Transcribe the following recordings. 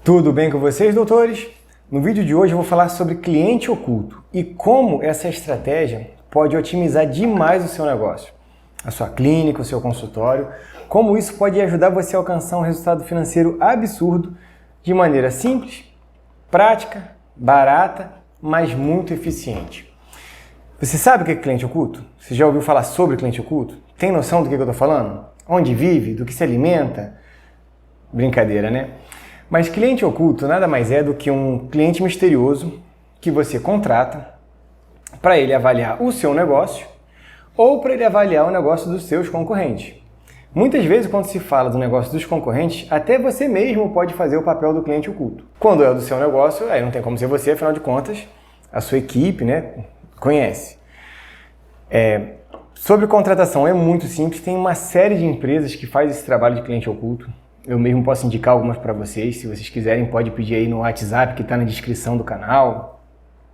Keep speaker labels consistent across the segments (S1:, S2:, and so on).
S1: Tudo bem com vocês, doutores? No vídeo de hoje eu vou falar sobre cliente oculto e como essa estratégia pode otimizar demais o seu negócio, a sua clínica, o seu consultório, como isso pode ajudar você a alcançar um resultado financeiro absurdo de maneira simples, prática, barata, mas muito eficiente. Você sabe o que é cliente oculto? Você já ouviu falar sobre cliente oculto? Tem noção do que eu estou falando? Onde vive? Do que se alimenta? Brincadeira, né? Mas cliente oculto nada mais é do que um cliente misterioso que você contrata para ele avaliar o seu negócio ou para ele avaliar o negócio dos seus concorrentes. Muitas vezes, quando se fala do negócio dos concorrentes, até você mesmo pode fazer o papel do cliente oculto. Quando é o do seu negócio, aí não tem como ser você, afinal de contas, a sua equipe, né, conhece. Sobre contratação é muito simples, tem uma série de empresas que faz esse trabalho de cliente oculto. Eu mesmo posso indicar algumas para vocês, se vocês quiserem pode pedir aí no WhatsApp que está na descrição do canal,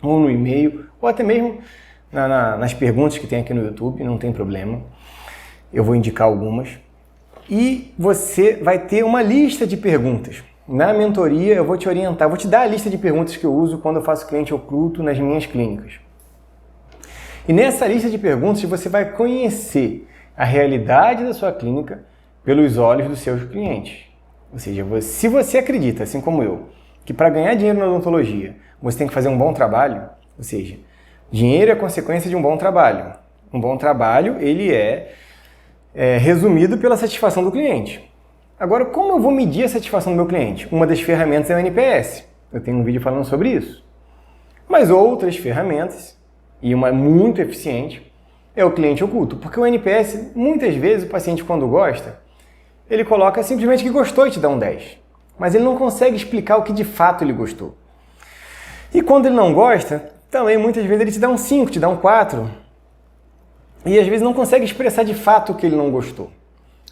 S1: ou no e-mail, ou até mesmo nas perguntas que tem aqui no YouTube, não tem problema. Eu vou indicar algumas. E você vai ter uma lista de perguntas. Na mentoria eu vou te orientar, vou te dar a lista de perguntas que eu uso quando eu faço cliente oculto nas minhas clínicas. E nessa lista de perguntas você vai conhecer a realidade da sua clínica pelos olhos dos seus clientes. Ou seja, se você acredita, assim como eu, que para ganhar dinheiro na odontologia você tem que fazer um bom trabalho, ou seja, dinheiro é consequência de um bom trabalho. Um bom trabalho, ele é resumido pela satisfação do cliente. Agora, como eu vou medir a satisfação do meu cliente? Uma das ferramentas é o NPS. Eu tenho um vídeo falando sobre isso. Mas outras ferramentas, e uma muito eficiente, é o cliente oculto. Porque o NPS, muitas vezes, o paciente quando gosta, ele coloca simplesmente que gostou e te dá um 10. Mas ele não consegue explicar o que de fato ele gostou. E quando ele não gosta, também muitas vezes ele te dá um 5, te dá um 4. E às vezes não consegue expressar de fato o que ele não gostou.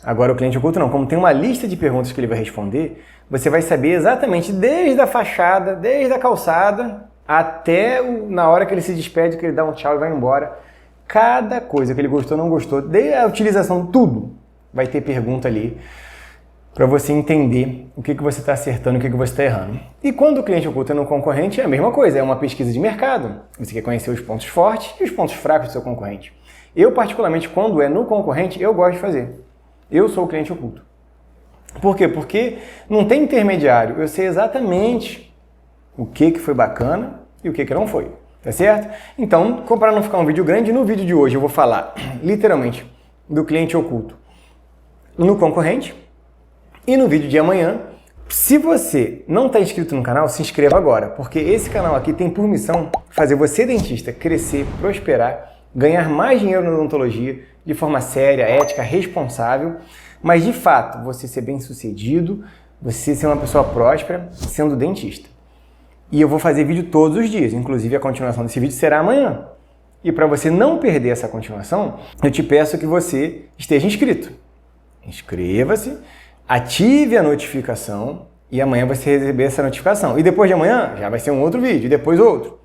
S1: Agora o cliente oculto não, como tem uma lista de perguntas que ele vai responder, você vai saber exatamente desde a fachada, desde a calçada, até na hora que ele se despede, que ele dá um tchau e vai embora. Cada coisa que ele gostou, não gostou, desde a utilização, tudo vai ter pergunta ali para você entender o que você está acertando e o que você está errando. E quando o cliente oculto é no concorrente, é a mesma coisa, é uma pesquisa de mercado. Você quer conhecer os pontos fortes e os pontos fracos do seu concorrente. Eu, particularmente, quando é no concorrente, eu gosto de fazer. Eu sou o cliente oculto. Por quê? Porque não tem intermediário. Eu sei exatamente o que foi bacana e o que não foi. Tá certo? Então, para não ficar um vídeo grande, no vídeo de hoje eu vou falar, literalmente, do cliente oculto no concorrente. E no vídeo de amanhã, se você não está inscrito no canal, se inscreva agora, porque esse canal aqui tem por missão fazer você, dentista, crescer, prosperar, ganhar mais dinheiro na odontologia de forma séria, ética, responsável, mas de fato você ser bem-sucedido, você ser uma pessoa próspera sendo dentista. E eu vou fazer vídeo todos os dias, inclusive a continuação desse vídeo será amanhã. E para você não perder essa continuação, eu te peço que você esteja inscrito. Inscreva-se, ative a notificação e amanhã você vai receber essa notificação. E depois de amanhã já vai ser um outro vídeo, e depois outro.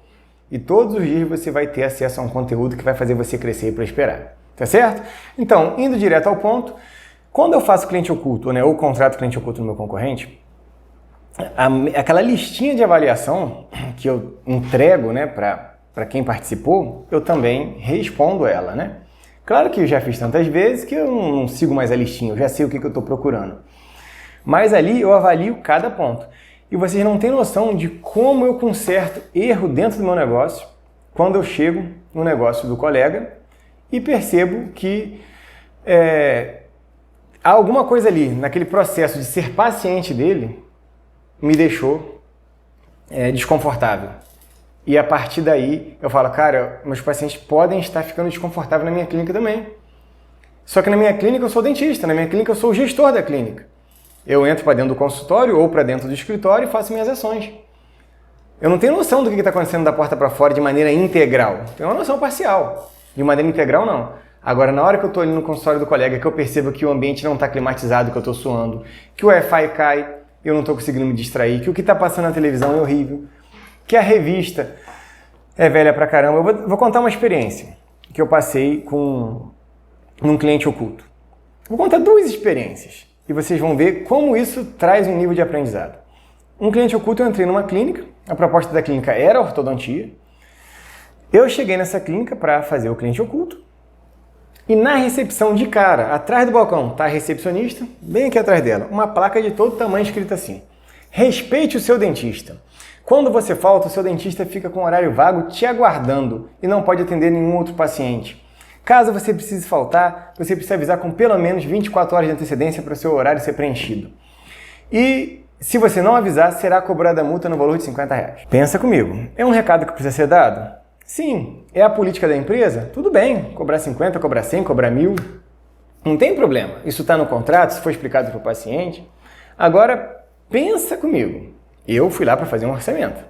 S1: E todos os dias você vai ter acesso a um conteúdo que vai fazer você crescer e prosperar. Tá certo? Então, indo direto ao ponto, quando eu faço cliente oculto, né, ou contrato cliente oculto no meu concorrente, aquela listinha de avaliação que eu entrego, né, para quem participou, eu também respondo ela, né? Claro que eu já fiz tantas vezes que eu não sigo mais a listinha, eu já sei o que eu estou procurando. Mas ali eu avalio cada ponto. E vocês não têm noção de como eu conserto erro dentro do meu negócio quando eu chego no negócio do colega e percebo que há alguma coisa ali, naquele processo de ser paciente dele, me deixou desconfortável. E a partir daí eu falo, cara, meus pacientes podem estar ficando desconfortáveis na minha clínica também. Só que na minha clínica eu sou dentista, na minha clínica eu sou o gestor da clínica. Eu entro para dentro do consultório ou para dentro do escritório e faço minhas ações. Eu não tenho noção do que está acontecendo da porta para fora de maneira integral. Tenho uma noção parcial. De maneira integral, não. Agora, na hora que eu estou ali no consultório do colega, que eu percebo que o ambiente não está climatizado, que eu estou suando, que o Wi-Fi cai, eu não estou conseguindo me distrair, que o que está passando na televisão é horrível, que a revista é velha pra caramba. Eu vou contar uma experiência que eu passei com um cliente oculto. Vou contar duas experiências e vocês vão ver como isso traz um nível de aprendizado. Um cliente oculto, eu entrei numa clínica, a proposta da clínica era ortodontia. Eu cheguei nessa clínica para fazer o cliente oculto e na recepção de cara, atrás do balcão, tá a recepcionista, bem aqui atrás dela, uma placa de todo tamanho escrita assim: respeite o seu dentista. Quando você falta, o seu dentista fica com horário vago te aguardando e não pode atender nenhum outro paciente. Caso você precise faltar, você precisa avisar com pelo menos 24 horas de antecedência para o seu horário ser preenchido. E se você não avisar, será cobrada multa no valor de R$50. Pensa comigo, é um recado que precisa ser dado? Sim. É a política da empresa? Tudo bem, cobrar 50, cobrar 100, cobrar 1.000. Não tem problema, isso está no contrato, se for explicado para o paciente. Agora, pensa comigo, eu fui lá para fazer um orçamento.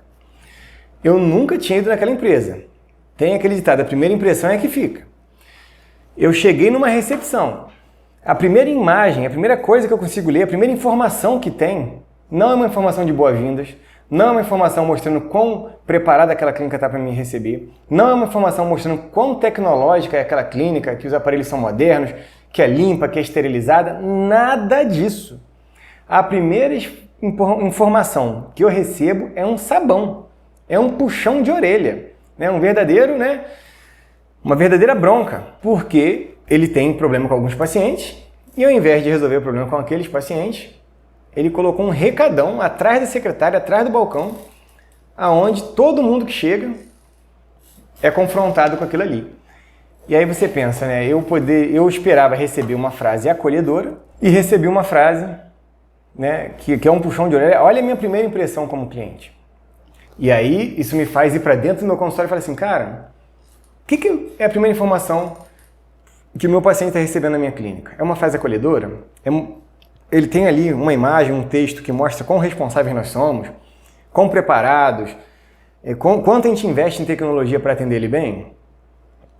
S1: Eu nunca tinha ido naquela empresa. Tem aquele ditado, a primeira impressão é que fica. Eu cheguei numa recepção. A primeira imagem, a primeira coisa que eu consigo ler, a primeira informação que tem, não é uma informação de boas-vindas, não é uma informação mostrando quão preparada aquela clínica está para me receber, não é uma informação mostrando quão tecnológica é aquela clínica, que os aparelhos são modernos, que é limpa, que é esterilizada, nada disso. A primeira informação que eu recebo é um sabão, é um puxão de orelha, né? Uma verdadeira bronca, porque ele tem problema com alguns pacientes e ao invés de resolver o problema com aqueles pacientes, ele colocou um recadão atrás da secretária, atrás do balcão, aonde todo mundo que chega é confrontado com aquilo ali. E aí você pensa, né? Eu esperava receber uma frase acolhedora e recebi uma frase, né, que é um puxão de orelha. Olha a minha primeira impressão como cliente. E aí isso me faz ir para dentro do meu consultório e falar assim, cara, o que é a primeira informação que o meu paciente está recebendo na minha clínica? É uma frase acolhedora? Ele tem ali uma imagem, um texto que mostra quão responsáveis nós somos, quão preparados, quanto a gente investe em tecnologia para atender ele bem?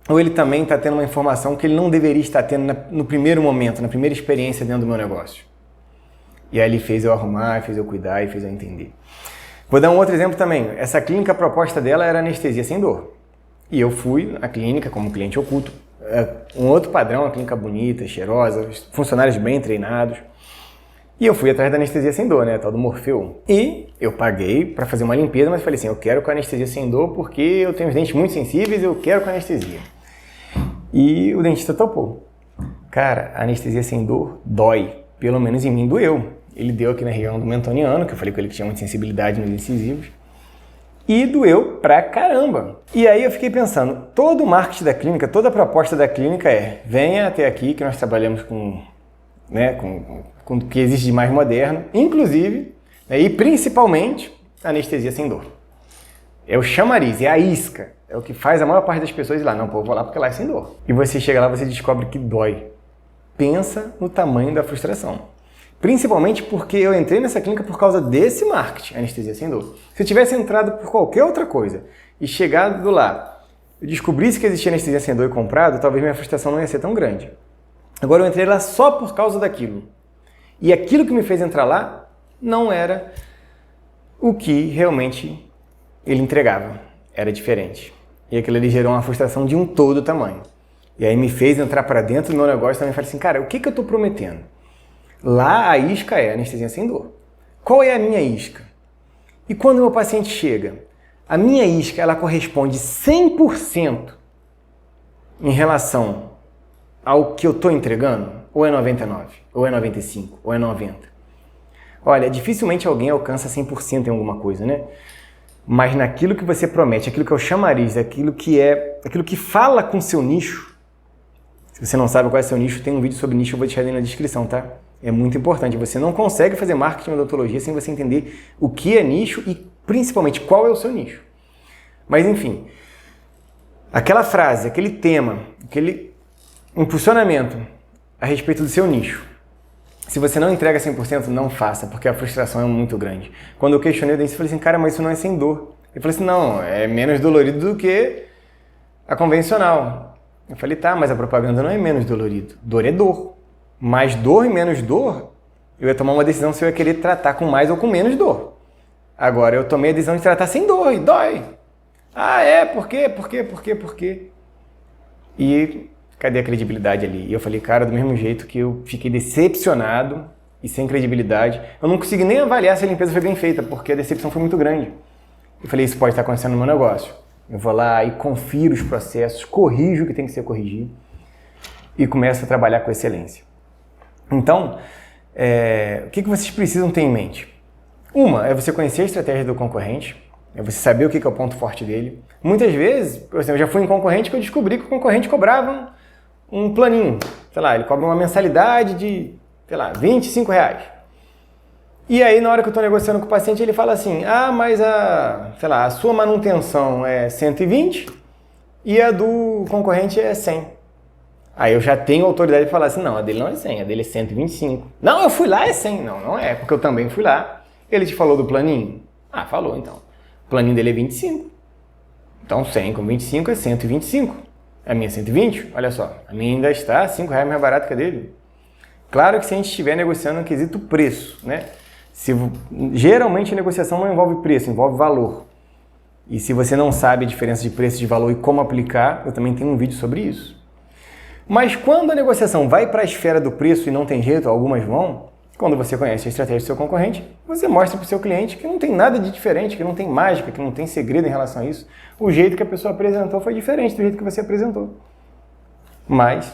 S1: Ou ele também está tendo uma informação que ele não deveria estar tendo no primeiro momento, na primeira experiência dentro do meu negócio? E aí ele fez eu arrumar, fez eu cuidar e fez eu entender. Vou dar um outro exemplo também. Essa clínica, a proposta dela era anestesia sem dor. E eu fui à clínica como cliente oculto. Um outro padrão, uma clínica bonita, cheirosa, funcionários bem treinados. E eu fui atrás da anestesia sem dor, né, tal do Morfeu. E eu paguei para fazer uma limpeza, mas falei assim, eu quero com anestesia sem dor porque eu tenho os dentes muito sensíveis, eu quero com anestesia. E o dentista topou. Cara, a anestesia sem dor dói. Pelo menos em mim doeu. Ele deu aqui na região do mentoniano, que eu falei com ele que tinha muita sensibilidade nos incisivos. E doeu pra caramba. E aí eu fiquei pensando, todo o marketing da clínica, toda a proposta da clínica é, venha até aqui que nós trabalhamos com o que existe de mais moderno, inclusive, né, e principalmente, anestesia sem dor. É o chamariz, é a isca, é o que faz a maior parte das pessoas ir lá. Não, pô, eu vou lá porque lá é sem dor. E você chega lá, você descobre que dói. Pensa no tamanho da frustração. Principalmente porque eu entrei nessa clínica por causa desse marketing, anestesia sem dor. Se eu tivesse entrado por qualquer outra coisa e chegado lá, eu descobrisse que existia anestesia sem dor e comprado, talvez minha frustração não ia ser tão grande. Agora eu entrei lá só por causa daquilo. E aquilo que me fez entrar lá não era o que realmente ele entregava. Era diferente. E aquilo ali gerou uma frustração de um todo tamanho. E aí me fez entrar para dentro do meu negócio e também falei assim, cara, o que eu estou prometendo? Lá a isca é anestesia sem dor. Qual é a minha isca? E quando o meu paciente chega, a minha isca ela corresponde 100% em relação ao que eu estou entregando? Ou é 99? Ou é 95? Ou é 90? Olha, dificilmente alguém alcança 100% em alguma coisa, né? Mas naquilo que você promete, aquilo que é o chamariz, aquilo que fala com o seu nicho. Se você não sabe qual é o seu nicho, tem um vídeo sobre nicho, eu vou deixar aí na descrição, tá? É muito importante. Você não consegue fazer marketing ou odontologia sem você entender o que é nicho e principalmente qual é o seu nicho. Mas enfim, aquela frase, aquele tema, aquele impulsionamento a respeito do seu nicho. Se você não entrega 100%, não faça, porque a frustração é muito grande. Quando eu questionei o dentista, eu falei assim, cara, mas isso não é sem dor. Ele falou assim, não, é menos dolorido do que a convencional. Eu falei, tá, mas a propaganda não é menos dolorido. Dor é dor. Mais dor e menos dor, eu ia tomar uma decisão se eu ia querer tratar com mais ou com menos dor. Agora, eu tomei a decisão de tratar sem dor e dói. Ah, é? Por quê? Por quê? E cadê a credibilidade ali? E eu falei, cara, do mesmo jeito que eu fiquei decepcionado e sem credibilidade. Eu não consegui nem avaliar se a limpeza foi bem feita, porque a decepção foi muito grande. Eu falei, isso pode estar acontecendo no meu negócio. Eu vou lá e confiro os processos, corrijo o que tem que ser corrigido e começo a trabalhar com excelência. Então, o que vocês precisam ter em mente? Uma, é você conhecer a estratégia do concorrente, é você saber o que é o ponto forte dele. Muitas vezes, por exemplo, eu já fui em concorrente que eu descobri que o concorrente cobrava um planinho. Sei lá, ele cobra uma mensalidade de, sei lá, R$25. E aí, na hora que eu estou negociando com o paciente, ele fala assim, mas a sua manutenção é 120 e a do concorrente é 100. Aí eu já tenho autoridade de falar assim, não, a dele não é 100, a dele é 125. Não, eu fui lá, é 100. Não, não é, porque eu também fui lá. Ele te falou do planinho? Falou então. O planinho dele é 25. Então 100 com 25 é 125. A minha é 120, olha só. A minha ainda está R$5 mais barato que a dele. Claro que se a gente estiver negociando no quesito preço, né? Geralmente a negociação não envolve preço, envolve valor. E se você não sabe a diferença de preço e de valor e como aplicar, eu também tenho um vídeo sobre isso. Mas quando a negociação vai para a esfera do preço e não tem jeito, algumas vão, quando você conhece a estratégia do seu concorrente, você mostra para o seu cliente que não tem nada de diferente, que não tem mágica, que não tem segredo em relação a isso. O jeito que a pessoa apresentou foi diferente do jeito que você apresentou. Mas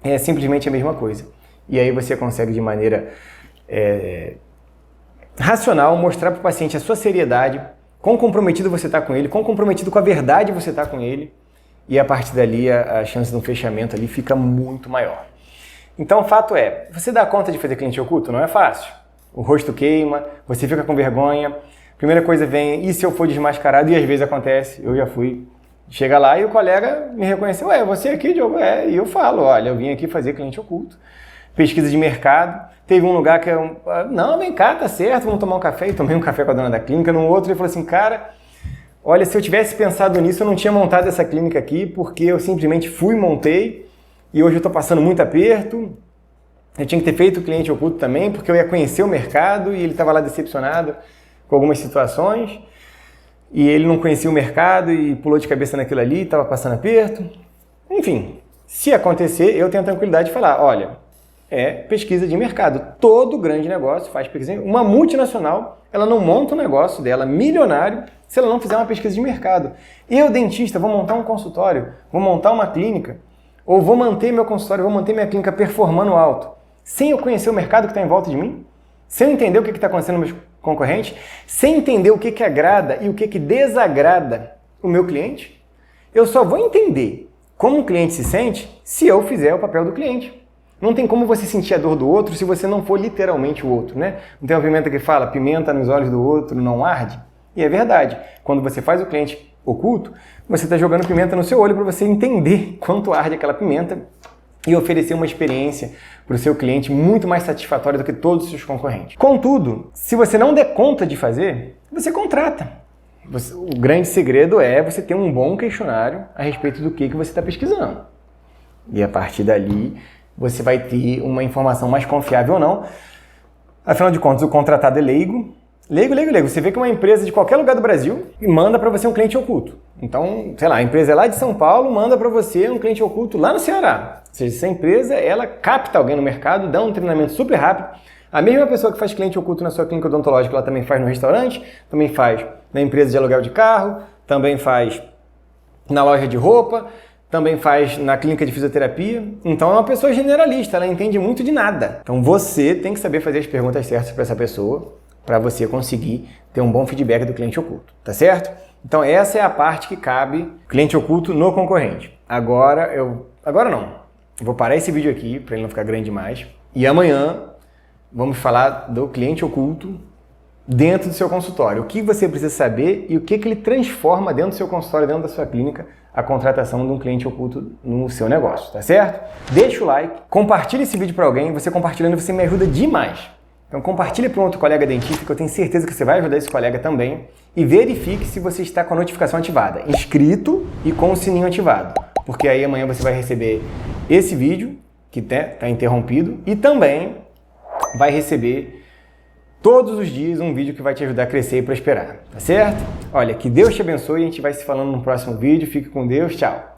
S1: é simplesmente a mesma coisa. E aí você consegue de maneira racional mostrar para o paciente a sua seriedade, quão comprometido você está com ele, quão comprometido com a verdade você está com ele, e a partir dali a chance de um fechamento ali fica muito maior. Então o fato é, você dá conta de fazer cliente oculto? Não é fácil. O rosto queima, você fica com vergonha, primeira coisa vem, e se eu for desmascarado? E às vezes acontece, eu já fui. Chega lá e o colega me reconheceu, você aqui, Diogo? E eu falo, olha, eu vim aqui fazer cliente oculto. Pesquisa de mercado, teve um lugar que não, vem cá, tá certo, vamos tomar um café, e tomei um café com a dona da clínica, no outro ele falou assim, cara, olha, se eu tivesse pensado nisso, eu não tinha montado essa clínica aqui, porque eu simplesmente fui, montei, e hoje eu estou passando muito aperto, eu tinha que ter feito o cliente oculto também, porque eu ia conhecer o mercado, e ele estava lá decepcionado com algumas situações, e ele não conhecia o mercado, e pulou de cabeça naquilo ali, estava passando aperto, enfim, se acontecer, eu tenho a tranquilidade de falar, olha, pesquisa de mercado. Todo grande negócio faz pesquisa. Uma multinacional, ela não monta um negócio dela milionário se ela não fizer uma pesquisa de mercado. Eu, dentista, vou montar um consultório, vou montar uma clínica, ou vou manter meu consultório, vou manter minha clínica performando alto, sem eu conhecer o mercado que está em volta de mim, sem eu entender o que está acontecendo nos meus concorrentes, sem entender o que agrada e o que desagrada o meu cliente, eu só vou entender como o cliente se sente se eu fizer o papel do cliente. Não tem como você sentir a dor do outro se você não for literalmente o outro, né? Não tem uma pimenta que fala, pimenta nos olhos do outro não arde? E é verdade. Quando você faz o cliente oculto, você está jogando pimenta no seu olho para você entender quanto arde aquela pimenta e oferecer uma experiência para o seu cliente muito mais satisfatória do que todos os seus concorrentes. Contudo, se você não der conta de fazer, você contrata. O grande segredo é você ter um bom questionário a respeito do que você está pesquisando. E a partir dali, você vai ter uma informação mais confiável ou não. Afinal de contas, o contratado é leigo. Leigo. Você vê que uma empresa de qualquer lugar do Brasil manda para você um cliente oculto. Então, sei lá, a empresa é lá de São Paulo, manda para você um cliente oculto lá no Ceará. Ou seja, essa empresa, ela capta alguém no mercado, dá um treinamento super rápido. A mesma pessoa que faz cliente oculto na sua clínica odontológica, ela também faz no restaurante, também faz na empresa de aluguel de carro, também faz na loja de roupa, também faz na clínica de fisioterapia. Então é uma pessoa generalista, ela entende muito de nada. Então você tem que saber fazer as perguntas certas para essa pessoa, para você conseguir ter um bom feedback do cliente oculto, tá certo? Então essa é a parte que cabe cliente oculto no concorrente. Agora não. Eu vou parar esse vídeo aqui para ele não ficar grande demais. E amanhã vamos falar do cliente oculto dentro do seu consultório. O que você precisa saber e o que ele transforma dentro do seu consultório, dentro da sua clínica, a contratação de um cliente oculto no seu negócio, tá certo? Deixa o like, compartilha esse vídeo para alguém, você compartilhando você me ajuda demais. Então compartilhe para um outro colega dentista que eu tenho certeza que você vai ajudar esse colega também e verifique se você está com a notificação ativada, inscrito e com o sininho ativado, porque aí amanhã você vai receber esse vídeo que está interrompido e também vai receber todos os dias um vídeo que vai te ajudar a crescer e prosperar, tá certo? Olha, que Deus te abençoe e a gente vai se falando no próximo vídeo. Fique com Deus, tchau!